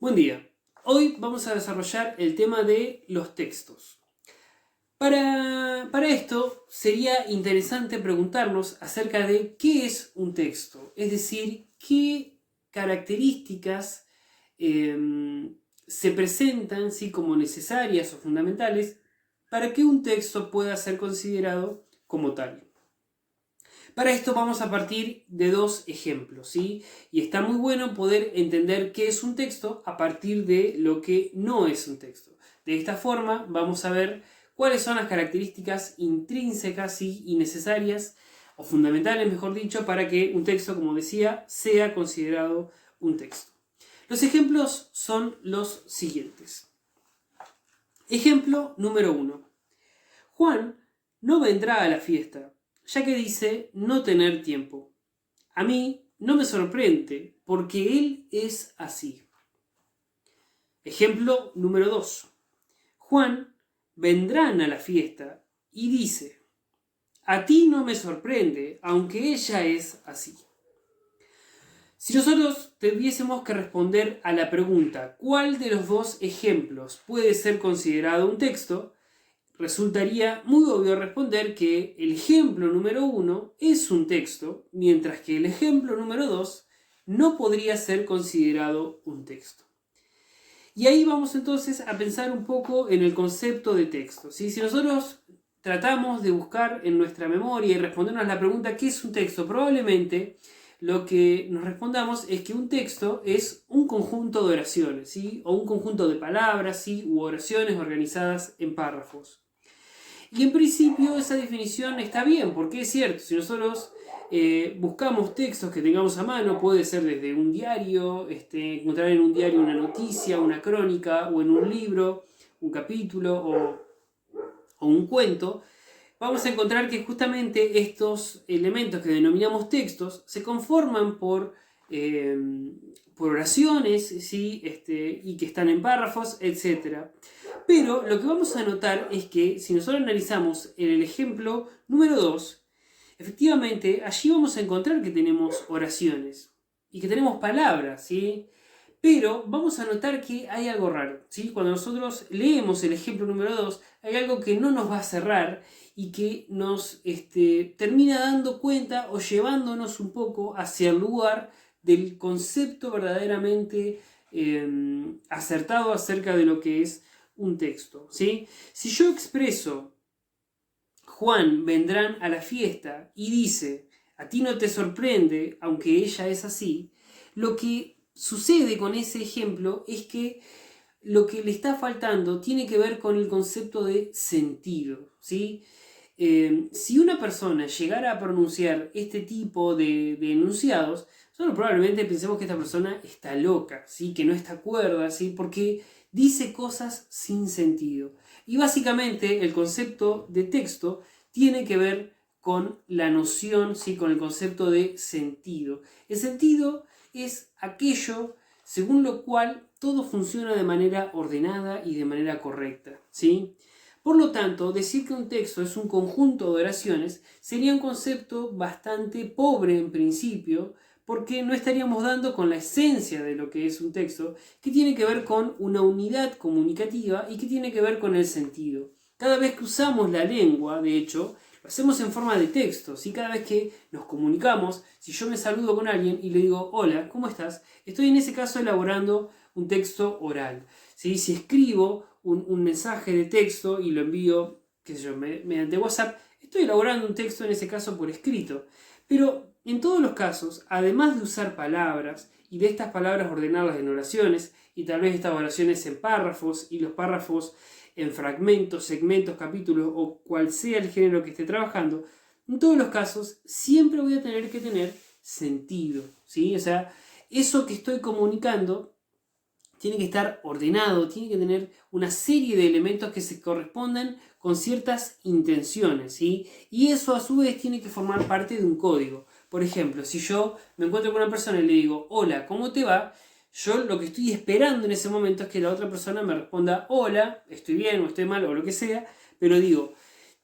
Buen día. Hoy vamos a desarrollar el tema de los textos. Para esto sería interesante preguntarnos acerca de qué es un texto, es decir, qué características se presentan ¿sí? como necesarias o fundamentales para que un texto pueda ser considerado como tal. Para esto vamos a partir de dos ejemplos, ¿sí? Y está muy bueno poder entender qué es un texto a partir de lo que no es un texto. De esta forma vamos a ver cuáles son las características intrínsecas ¿sí? y necesarias, o fundamentales mejor dicho, para que un texto, como decía, sea considerado un texto. Los ejemplos son los siguientes. Ejemplo número 1. Juan no vendrá a la fiesta, ya que dice no tener tiempo. A mí no me sorprende, porque él es así. Ejemplo número 2. Juan vendrán a la fiesta y dice, a ti no me sorprende, aunque ella es así. Si nosotros tuviésemos que responder a la pregunta ¿cuál de los dos ejemplos puede ser considerado un texto?, resultaría muy obvio responder que el ejemplo número 1 es un texto, mientras que el ejemplo número 2 no podría ser considerado un texto. Y ahí vamos entonces a pensar un poco en el concepto de texto. ¿Sí? Si nosotros tratamos de buscar en nuestra memoria y respondernos a la pregunta ¿qué es un texto?, probablemente lo que nos respondamos es que un texto es un conjunto de oraciones, ¿sí? O un conjunto de palabras, ¿sí? U oraciones organizadas en párrafos. Y en principio esa definición está bien, porque es cierto, si nosotros buscamos textos que tengamos a mano, puede ser desde un diario, encontrar en un diario una noticia, una crónica, o en un libro, un capítulo o un cuento, vamos a encontrar que justamente estos elementos que denominamos textos se conforman por oraciones, ¿sí? Y que están en párrafos, etc. Pero lo que vamos a notar es que si nosotros analizamos el ejemplo número 2, efectivamente allí vamos a encontrar que tenemos oraciones y que tenemos palabras, ¿sí? Pero vamos a notar que hay algo raro, ¿sí? Cuando nosotros leemos el ejemplo número 2, hay algo que no nos va a cerrar y que nos termina dando cuenta o llevándonos un poco hacia el lugar del concepto verdaderamente acertado acerca de lo que es un texto, ¿sí? Si yo expreso Juan vendrán a la fiesta y dice a ti no te sorprende, aunque ella es así, lo que sucede con ese ejemplo es que lo que le está faltando tiene que ver con el concepto de sentido, ¿sí? Si una persona llegara a pronunciar este tipo de enunciados, nosotros probablemente pensemos que esta persona está loca, ¿sí? Que no está cuerda, ¿sí? Porque dice cosas sin sentido. Y básicamente el concepto de texto tiene que ver con la noción, ¿sí? Con el concepto de sentido. El sentido es aquello según lo cual todo funciona de manera ordenada y de manera correcta, ¿sí? Por lo tanto, decir que un texto es un conjunto de oraciones sería un concepto bastante pobre en principio, porque no estaríamos dando con la esencia de lo que es un texto, que tiene que ver con una unidad comunicativa y que tiene que ver con el sentido. Cada vez que usamos la lengua, de hecho, lo hacemos en forma de texto, ¿sí? Cada vez que nos comunicamos, si yo me saludo con alguien y le digo, hola, ¿cómo estás?, estoy en ese caso elaborando un texto oral, ¿sí? Si escribo un mensaje de texto y lo envío, qué sé yo, mediante WhatsApp, estoy elaborando un texto en ese caso por escrito. Pero en todos los casos, además de usar palabras y de estas palabras ordenarlas en oraciones, y tal vez estas oraciones en párrafos y los párrafos en fragmentos, segmentos, capítulos o cual sea el género que esté trabajando, en todos los casos siempre voy a tener que tener sentido, ¿sí? O sea, eso que estoy comunicando tiene que estar ordenado, tiene que tener una serie de elementos que se correspondan con ciertas intenciones, ¿sí? Y eso a su vez tiene que formar parte de un código. Por ejemplo, si yo me encuentro con una persona y le digo, hola, ¿cómo te va?, yo lo que estoy esperando en ese momento es que la otra persona me responda, hola, estoy bien o estoy mal o lo que sea, pero digo,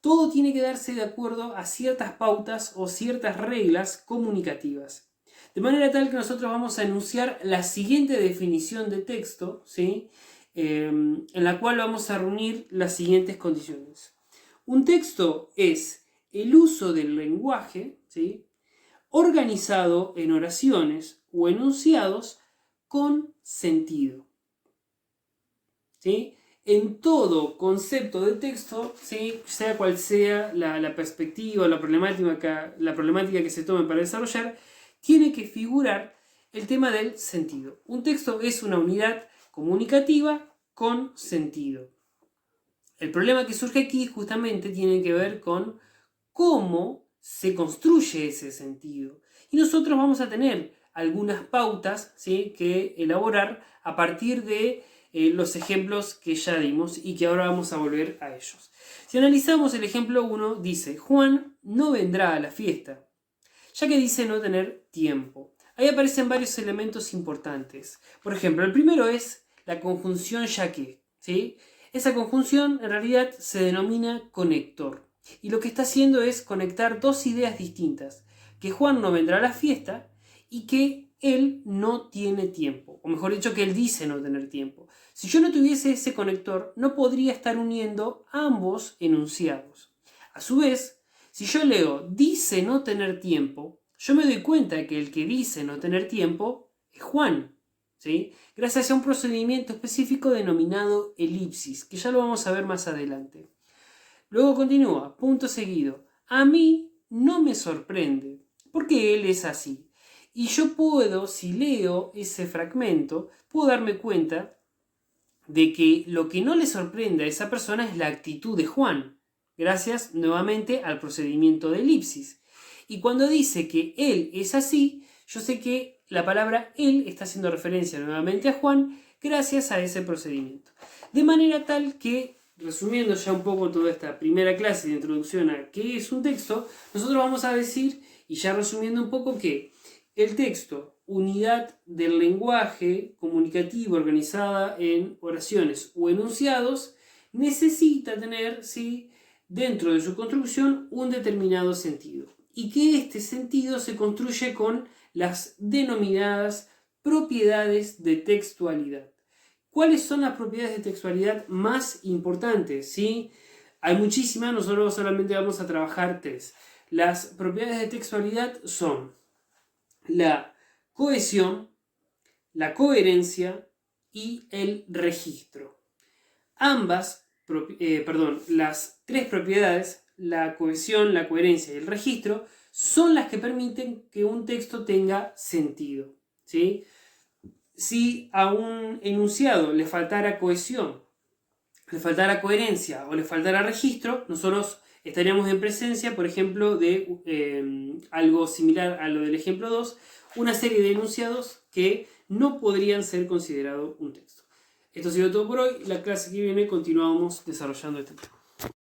todo tiene que darse de acuerdo a ciertas pautas o ciertas reglas comunicativas. De manera tal que nosotros vamos a enunciar la siguiente definición de texto, ¿sí? En la cual vamos a reunir las siguientes condiciones. Un texto es el uso del lenguaje, ¿sí?, organizado en oraciones o enunciados con sentido. ¿Sí? En todo concepto de texto, ¿sí?, sea cual sea la perspectiva, la problemática que se tome para desarrollar, tiene que figurar el tema del sentido. Un texto es una unidad comunicativa con sentido. El problema que surge aquí justamente tiene que ver con cómo se construye ese sentido. Y nosotros vamos a tener algunas pautas, ¿sí?, que elaborar a partir de los ejemplos que ya dimos y que ahora vamos a volver a ellos. Si analizamos el ejemplo 1, dice: Juan no vendrá a la fiesta, ya que dice no tener tiempo. Ahí aparecen varios elementos importantes. Por ejemplo, el primero es la conjunción ya que, ¿sí? Esa conjunción en realidad se denomina conector. Y lo que está haciendo es conectar dos ideas distintas: que Juan no vendrá a la fiesta y que él no tiene tiempo. O mejor dicho, que él dice no tener tiempo. Si yo no tuviese ese conector, no podría estar uniendo ambos enunciados. A su vez, si yo leo dice no tener tiempo, yo me doy cuenta de que el que dice no tener tiempo es Juan, ¿sí?, gracias a un procedimiento específico denominado elipsis, que ya lo vamos a ver más adelante. Luego continúa, punto seguido: a mí no me sorprende, porque él es así. Y yo puedo, si leo ese fragmento, puedo darme cuenta de que lo que no le sorprende a esa persona es la actitud de Juan, gracias nuevamente al procedimiento de elipsis. Y cuando dice que él es así, yo sé que la palabra él está haciendo referencia nuevamente a Juan gracias a ese procedimiento. De manera tal que, resumiendo ya un poco toda esta primera clase de introducción a qué es un texto, nosotros vamos a decir, y ya resumiendo un poco, que el texto, unidad del lenguaje comunicativo organizada en oraciones o enunciados, necesita tener, ¿sí?, dentro de su construcción un determinado sentido. Y que este sentido se construye con las denominadas propiedades de textualidad. ¿Cuáles son las propiedades de textualidad más importantes? ¿Sí? Hay muchísimas, nosotros solamente vamos a trabajar 3. Las propiedades de textualidad son la cohesión, la coherencia y el registro. Las 3 propiedades, la cohesión, la coherencia y el registro, son las que permiten que un texto tenga sentido, ¿sí? Si a un enunciado le faltara cohesión, le faltara coherencia o le faltara registro, nosotros estaríamos en presencia, por ejemplo, de algo similar a lo del ejemplo 2, una serie de enunciados que no podrían ser considerados un texto. Esto ha sido todo por hoy. La clase que viene continuamos desarrollando este tema.